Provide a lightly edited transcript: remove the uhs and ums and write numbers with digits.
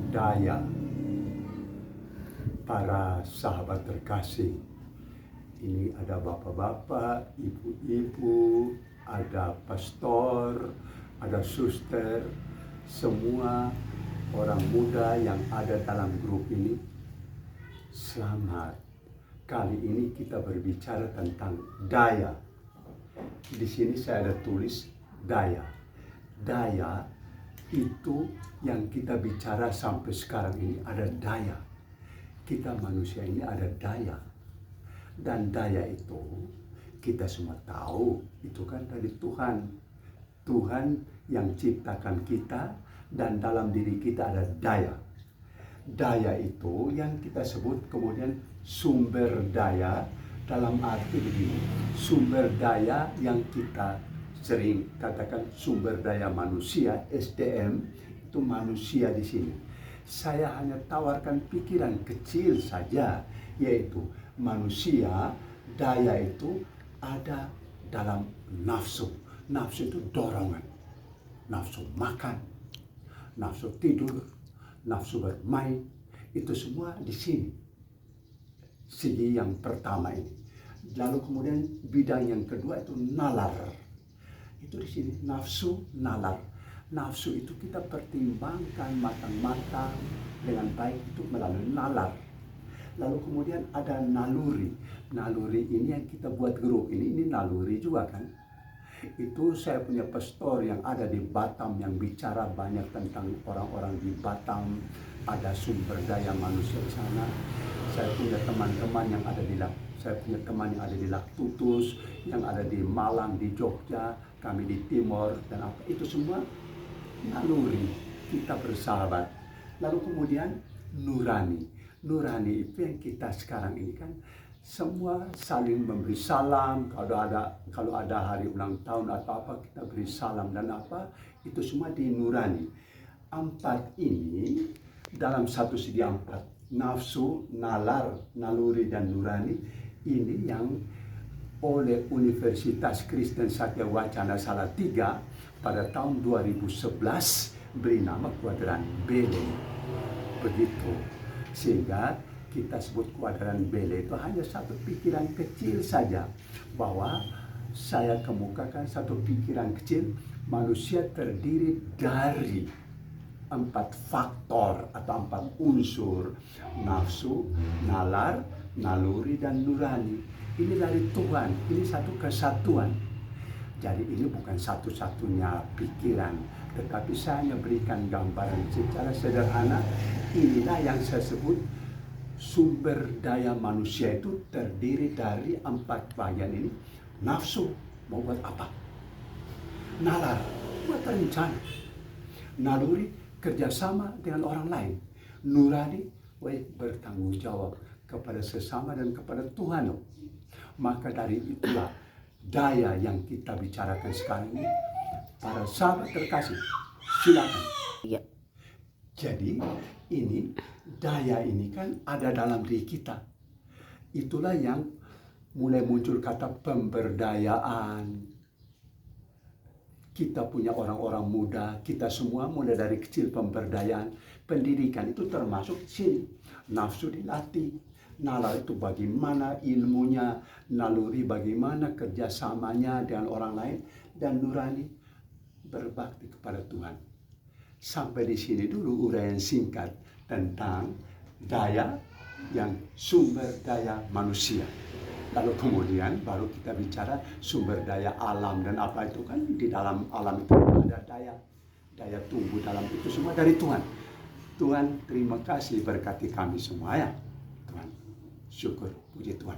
daya. Para sahabat terkasih, ini ada bapak-bapak, ibu-ibu, ada pastor, ada suster, semua orang muda yang ada dalam grup ini. Selamat. Kali ini kita berbicara tentang daya. Di sini saya ada tulis daya. Daya itu yang kita bicara sampai sekarang ini, ada daya. Kita manusia ini ada daya. Dan daya itu kita semua tahu, itu kan dari Tuhan. Tuhan yang ciptakan kita dan dalam diri kita ada daya. Daya itu yang kita sebut kemudian sumber daya, dalam arti begini. Sumber daya yang kita sering katakan sumber daya manusia, SDM, itu manusia di sini. Saya hanya tawarkan pikiran kecil saja, yaitu manusia, daya itu ada dalam nafsu. Nafsu itu dorongan, nafsu makan, nafsu tidur, nafsu bermain, itu semua di sini. Segi yang pertama ini. Lalu kemudian bidang yang kedua itu nalar. Itu di sini nafsu, nalar. Nafsu itu kita pertimbangkan matang-matang dengan baik itu melalui nalar. Lalu kemudian ada naluri. Naluri ini yang kita buat grup ini naluri juga kan. Itu saya punya pastor yang ada di Batam yang bicara banyak tentang orang-orang di Batam. Ada sumber daya manusia di sana. Saya punya teman-teman yang ada di Laktutus, yang ada di Malang, di Jogja, kami di Timor dan apa itu semua naluri kita bersahabat. Lalu kemudian nurani. Nurani itu yang kita sekarang ini kan semua saling memberi salam. Kalau ada hari ulang tahun atau apa kita beri salam dan apa itu semua di nurani. Empat ini dalam satu segi empat, nafsu, nalar, naluri dan nurani ini yang oleh Universitas Kristen Satya Wacana Salatiga pada tahun 2011 beri nama kuadran Bele. Begitu. Sehingga kita sebut kuadran Bele itu hanya satu pikiran kecil saja, bahwa saya kemukakan satu pikiran kecil, manusia terdiri dari 4 faktor atau 4 unsur, nafsu, nalar, naluri dan nurani. Ini dari Tuhan, ini satu kesatuan. Jadi ini bukan satu-satunya pikiran, tetapi saya hanya berikan gambaran secara sederhana. Inilah yang saya sebut sumber daya manusia itu terdiri dari 4 bagian ini. Nafsu, mau buat apa? Nalar, buat rencana. Naluri, kerjasama dengan orang lain. Nurani, bertanggung jawab kepada sesama dan kepada Tuhan. Maka dari itulah daya yang kita bicarakan sekarang ini. Para sahabat terkasih, silakan. Ya. Jadi ini daya ini kan ada dalam diri kita. Itulah yang mulai muncul kata pemberdayaan. Kita punya orang-orang muda, kita semua mulai dari kecil pemberdayaan. Pendidikan itu termasuk sini. Nafsu dilatih. Nalar itu bagaimana ilmunya, naluri bagaimana kerjasamanya dengan orang lain, dan nurani berbakti kepada Tuhan. Sampai di sini dulu uraian singkat tentang daya yang sumber daya manusia. Lalu kemudian baru kita bicara sumber daya alam dan apa itu kan di dalam alam itu ada daya tumbuh dalam itu semua dari Tuhan. Tuhan terima kasih berkati kami semua ya. Tuhan syukur puji Tuhan.